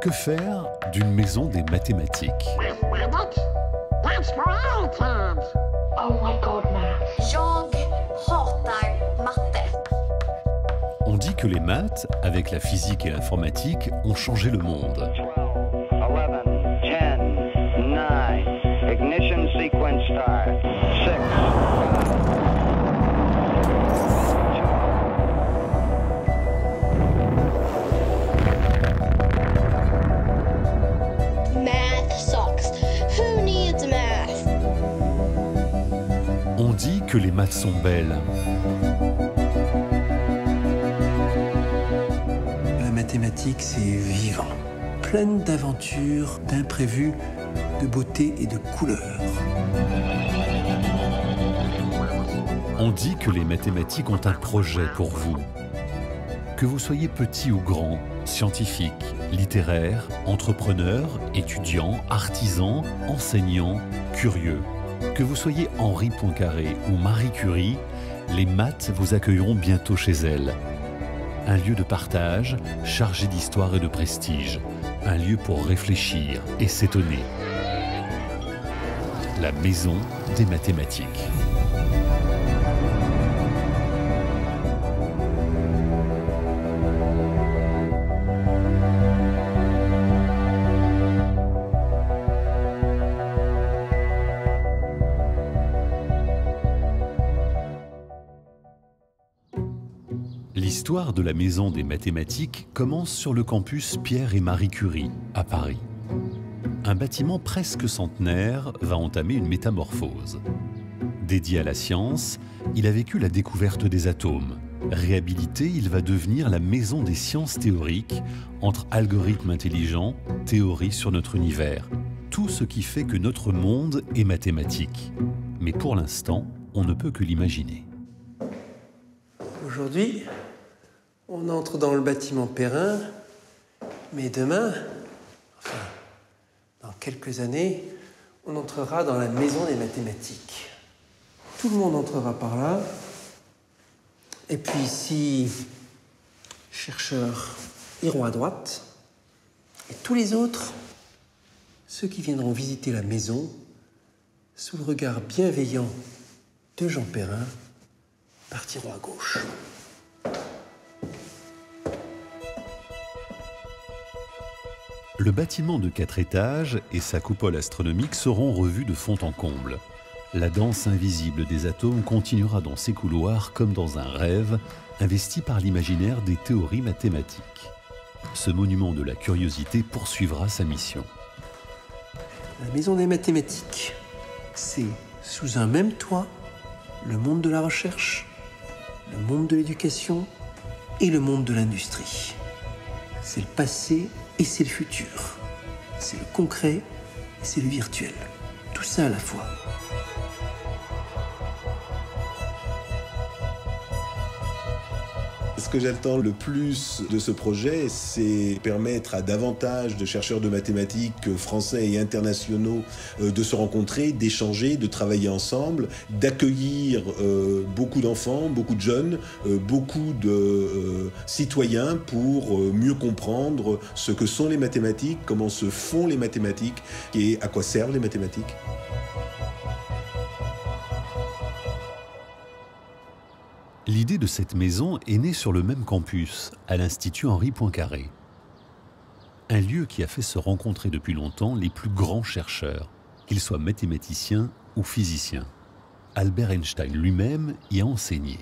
Que faire d'une maison des mathématiques? Oh my god, math. Jag hatar matte. On dit que les maths, avec la physique et l'informatique, ont changé le monde. 12, 11, 10, 9, ignition sequence start, 6, 5. Math sucks. Who needs math? On dit que les maths sont belles. La mathématique, c'est vivant, pleine d'aventures, d'imprévus, de beauté et de couleurs. On dit que les mathématiques ont un projet pour vous. Que vous soyez petit ou grand, scientifique, littéraire, entrepreneur, étudiant, artisan, enseignant, curieux. Que vous soyez Henri Poincaré ou Marie Curie, les maths vous accueilleront bientôt chez elles. Un lieu de partage, chargé d'histoire et de prestige. Un lieu pour réfléchir et s'étonner. La maison des mathématiques. L'histoire de la maison des mathématiques commence sur le campus Pierre et Marie Curie, à Paris. Un bâtiment presque centenaire va entamer une métamorphose. Dédié à la science, il a vécu la découverte des atomes. Réhabilité, il va devenir la maison des sciences théoriques, entre algorithmes intelligents, théories sur notre univers. Tout ce qui fait que notre monde est mathématique. Mais pour l'instant, on ne peut que l'imaginer. Aujourd'hui, on entre dans le bâtiment Perrin, mais demain, enfin, dans quelques années, on entrera dans la maison des mathématiques. Tout le monde entrera par là. Et puis ici, chercheurs iront à droite. Et tous les autres, ceux qui viendront visiter la maison, sous le regard bienveillant de Jean Perrin, partiront à gauche. Le bâtiment de 4 étages et sa coupole astronomique seront revus de fond en comble. La danse invisible des atomes continuera dans ces couloirs comme dans un rêve, investi par l'imaginaire des théories mathématiques. Ce monument de la curiosité poursuivra sa mission. La maison des mathématiques, c'est sous un même toit le monde de la recherche, le monde de l'éducation et le monde de l'industrie. C'est le passé et c'est le futur. C'est le concret et c'est le virtuel. Tout ça à la fois. Ce que j'attends le plus de ce projet, c'est permettre à davantage de chercheurs de mathématiques français et internationaux de se rencontrer, d'échanger, de travailler ensemble, d'accueillir beaucoup d'enfants, beaucoup de jeunes, beaucoup de citoyens pour mieux comprendre ce que sont les mathématiques, comment se font les mathématiques et à quoi servent les mathématiques. L'idée de cette maison est née sur le même campus, à l'Institut Henri Poincaré. Un lieu qui a fait se rencontrer depuis longtemps les plus grands chercheurs, qu'ils soient mathématiciens ou physiciens. Albert Einstein lui-même y a enseigné.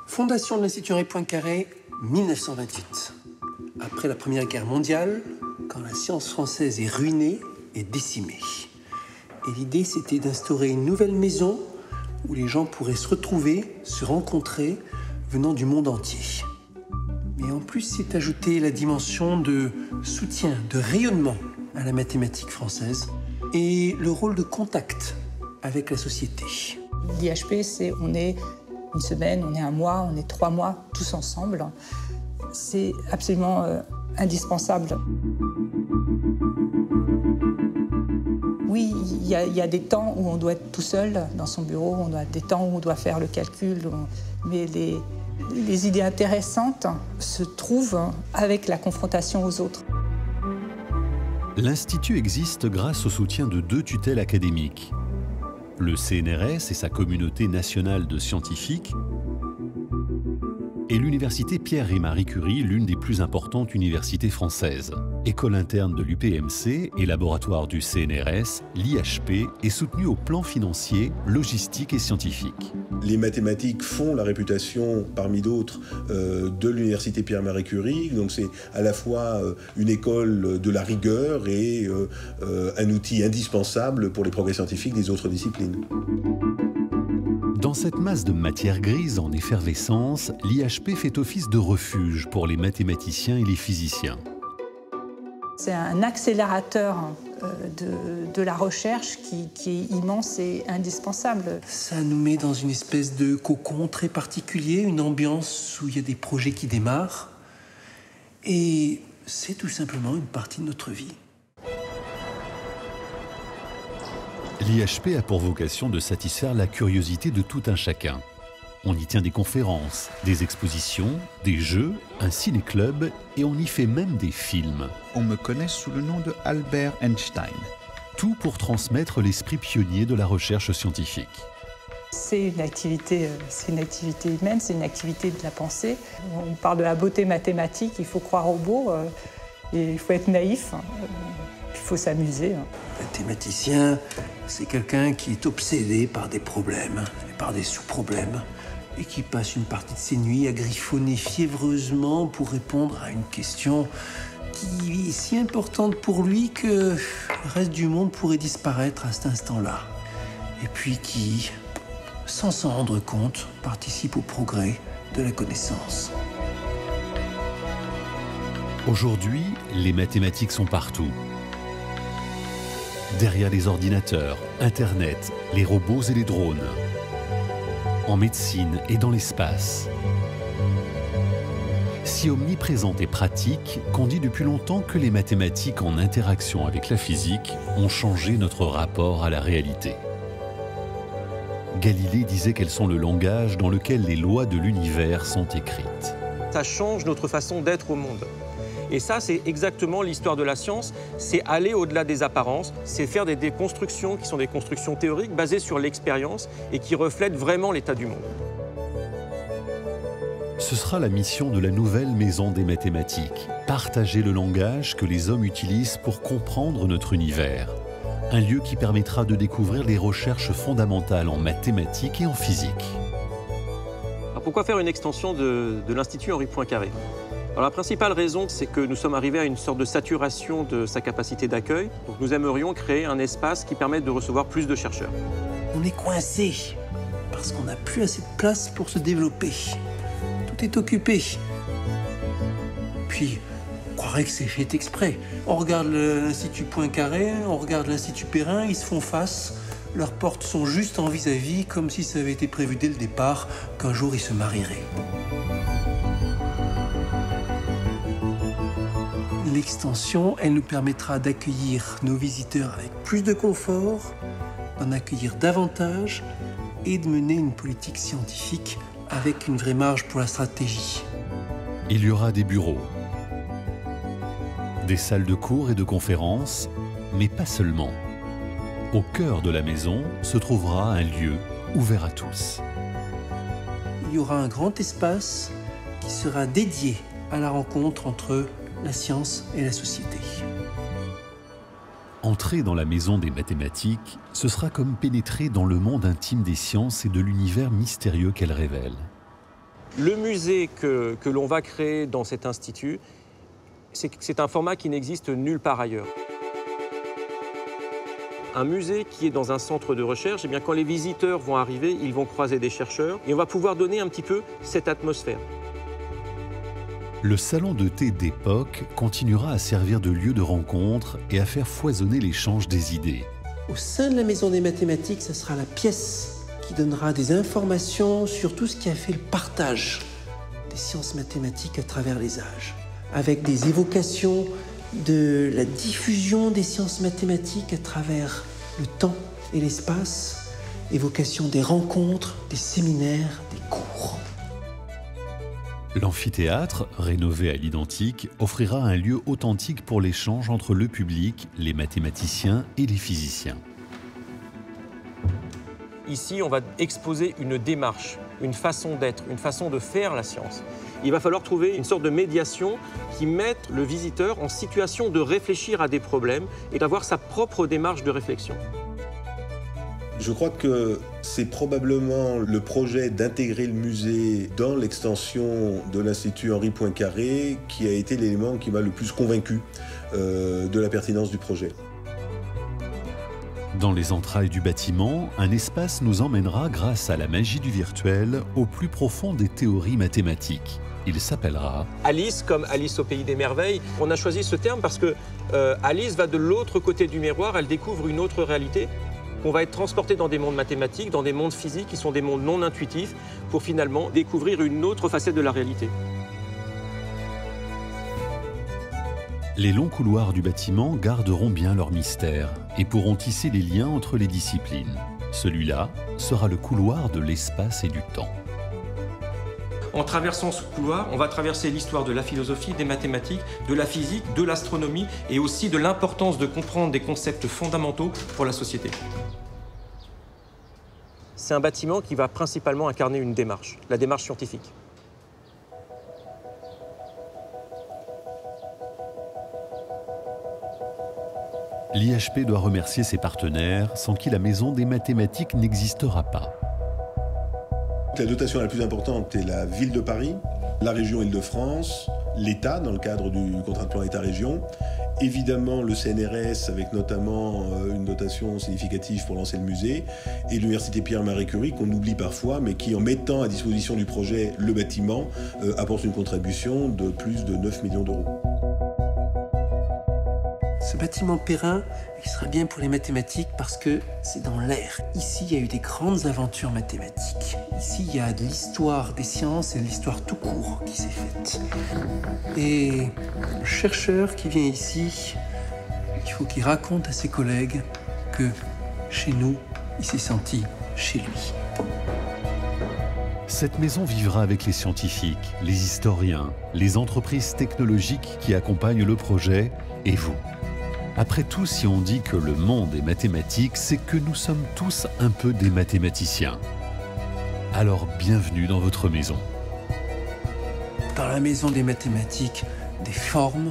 Fondation de l'Institut Henri Poincaré, 1928. Après la Première Guerre mondiale, quand la science française est ruinée et décimée. Et l'idée, c'était d'instaurer une nouvelle maison où les gens pourraient se retrouver, se rencontrer, venant du monde entier. Mais en plus, c'est ajouté la dimension de soutien, de rayonnement à la mathématique française et le rôle de contact avec la société. L'IHP, c'est on est une semaine, on est un mois, on est 3 mois, tous ensemble. C'est absolument indispensable. Oui, il Il y a des temps où on doit être tout seul dans son bureau, on a des temps où on doit faire le calcul, mais les idées intéressantes se trouvent avec la confrontation aux autres. L'Institut existe grâce au soutien de 2 tutelles académiques. Le CNRS et sa communauté nationale de scientifiques, et l'université Pierre et Marie Curie, l'une des plus importantes universités françaises. École interne de l'UPMC et laboratoire du CNRS, l'IHP est soutenu au plan financier, logistique et scientifique. Les mathématiques font la réputation, parmi d'autres, de l'université Pierre et Marie Curie. Donc c'est à la fois une école de la rigueur et un outil indispensable pour les progrès scientifiques des autres disciplines. Dans cette masse de matière grise en effervescence, l'IHP fait office de refuge pour les mathématiciens et les physiciens. C'est un accélérateur de la recherche qui est immense et indispensable. Ça nous met dans une espèce de cocon très particulier, une ambiance où il y a des projets qui démarrent. Et c'est tout simplement une partie de notre vie. L'IHP a pour vocation de satisfaire la curiosité de tout un chacun. On y tient des conférences, des expositions, des jeux, un ciné-club et on y fait même des films. On me connaît sous le nom de Albert Einstein. Tout pour transmettre l'esprit pionnier de la recherche scientifique. C'est une activité humaine, c'est une activité de la pensée. On parle de la beauté mathématique, il faut croire au beau, et il faut être naïf, il faut s'amuser. Mathématicien, c'est quelqu'un qui est obsédé par des problèmes et par des sous-problèmes et qui passe une partie de ses nuits à griffonner fiévreusement pour répondre à une question qui est si importante pour lui que le reste du monde pourrait disparaître à cet instant-là. Et puis qui, sans s'en rendre compte, participe au progrès de la connaissance. Aujourd'hui, les mathématiques sont partout. Derrière les ordinateurs, Internet, les robots et les drones. En médecine et dans l'espace. Si omniprésente et pratique qu'on dit depuis longtemps que les mathématiques en interaction avec la physique ont changé notre rapport à la réalité. Galilée disait qu'elles sont le langage dans lequel les lois de l'univers sont écrites. Ça change notre façon d'être au monde. Et ça, c'est exactement l'histoire de la science, c'est aller au-delà des apparences, c'est faire des déconstructions qui sont des constructions théoriques basées sur l'expérience et qui reflètent vraiment l'état du monde. Ce sera la mission de la nouvelle maison des mathématiques, partager le langage que les hommes utilisent pour comprendre notre univers. Un lieu qui permettra de découvrir les recherches fondamentales en mathématiques et en physique. Alors pourquoi faire une extension de l'Institut Henri Poincaré ? Alors la principale raison, c'est que nous sommes arrivés à une sorte de saturation de sa capacité d'accueil. Donc nous aimerions créer un espace qui permette de recevoir plus de chercheurs. On est coincé parce qu'on n'a plus assez de place pour se développer. Tout est occupé. Puis, on croirait que c'est fait exprès. On regarde l'Institut Poincaré, on regarde l'Institut Perrin, ils se font face. Leurs portes sont juste en vis-à-vis, comme si ça avait été prévu dès le départ qu'un jour ils se marieraient. L'extension, elle nous permettra d'accueillir nos visiteurs avec plus de confort, d'en accueillir davantage et de mener une politique scientifique avec une vraie marge pour la stratégie. Il y aura des bureaux, des salles de cours et de conférences, mais pas seulement. Au cœur de la maison se trouvera un lieu ouvert à tous. Il y aura un grand espace qui sera dédié à la rencontre entre la science et la société. Entrer dans la maison des mathématiques, ce sera comme pénétrer dans le monde intime des sciences et de l'univers mystérieux qu'elles révèlent. Le musée que l'on va créer dans cet institut, c'est un format qui n'existe nulle part ailleurs. Un musée qui est dans un centre de recherche, eh bien, quand les visiteurs vont arriver, ils vont croiser des chercheurs et on va pouvoir donner un petit peu cette atmosphère. Le salon de thé d'époque continuera à servir de lieu de rencontre et à faire foisonner l'échange des idées. Au sein de la Maison des mathématiques, ce sera la pièce qui donnera des informations sur tout ce qui a fait le partage des sciences mathématiques à travers les âges, avec des évocations de la diffusion des sciences mathématiques à travers le temps et l'espace, évocation des rencontres, des séminaires, des cours. L'amphithéâtre, rénové à l'identique, offrira un lieu authentique pour l'échange entre le public, les mathématiciens et les physiciens. Ici, on va exposer une démarche, une façon d'être, une façon de faire la science. Il va falloir trouver une sorte de médiation qui mette le visiteur en situation de réfléchir à des problèmes et d'avoir sa propre démarche de réflexion. Je crois que c'est probablement le projet d'intégrer le musée dans l'extension de l'Institut Henri Poincaré qui a été l'élément qui m'a le plus convaincu de la pertinence du projet. Dans les entrailles du bâtiment, un espace nous emmènera, grâce à la magie du virtuel, au plus profond des théories mathématiques. Il s'appellera Alice, comme Alice au pays des merveilles. On a choisi ce terme parce que Alice va de l'autre côté du miroir, elle découvre une autre réalité. On va être transporté dans des mondes mathématiques, dans des mondes physiques qui sont des mondes non intuitifs pour finalement découvrir une autre facette de la réalité. Les longs couloirs du bâtiment garderont bien leur mystère et pourront tisser les liens entre les disciplines. Celui-là sera le couloir de l'espace et du temps. En traversant ce couloir, on va traverser l'histoire de la philosophie, des mathématiques, de la physique, de l'astronomie et aussi de l'importance de comprendre des concepts fondamentaux pour la société. C'est un bâtiment qui va principalement incarner une démarche, la démarche scientifique. L'IHP doit remercier ses partenaires, sans qui la Maison des mathématiques n'existera pas. La dotation la plus importante est la ville de Paris, la région Île-de-France, l'État dans le cadre du contrat de plan État-région, évidemment le CNRS avec notamment une dotation significative pour lancer le musée, et l'Université Pierre-Marie Curie qu'on oublie parfois, mais qui en mettant à disposition du projet le bâtiment apporte une contribution de plus de 9 millions d'euros. Ce bâtiment Perrin, il sera bien pour les mathématiques parce que c'est dans l'air. Ici, il y a eu des grandes aventures mathématiques. Ici, il y a de l'histoire des sciences et de l'histoire tout court qui s'est faite. Et un chercheur qui vient ici, il faut qu'il raconte à ses collègues que chez nous, il s'est senti chez lui. Cette maison vivra avec les scientifiques, les historiens, les entreprises technologiques qui accompagnent le projet et vous. Après tout, si on dit que le monde est mathématique, c'est que nous sommes tous un peu des mathématiciens. Alors bienvenue dans votre maison. Dans la maison des mathématiques, des formes,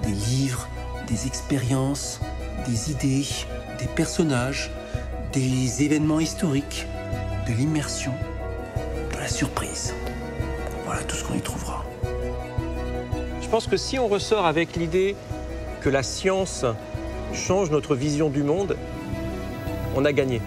des livres, des expériences, des idées, des personnages, des événements historiques, de l'immersion, de la surprise. Voilà tout ce qu'on y trouvera. Je pense que si on ressort avec l'idée que la science change notre vision du monde, on a gagné.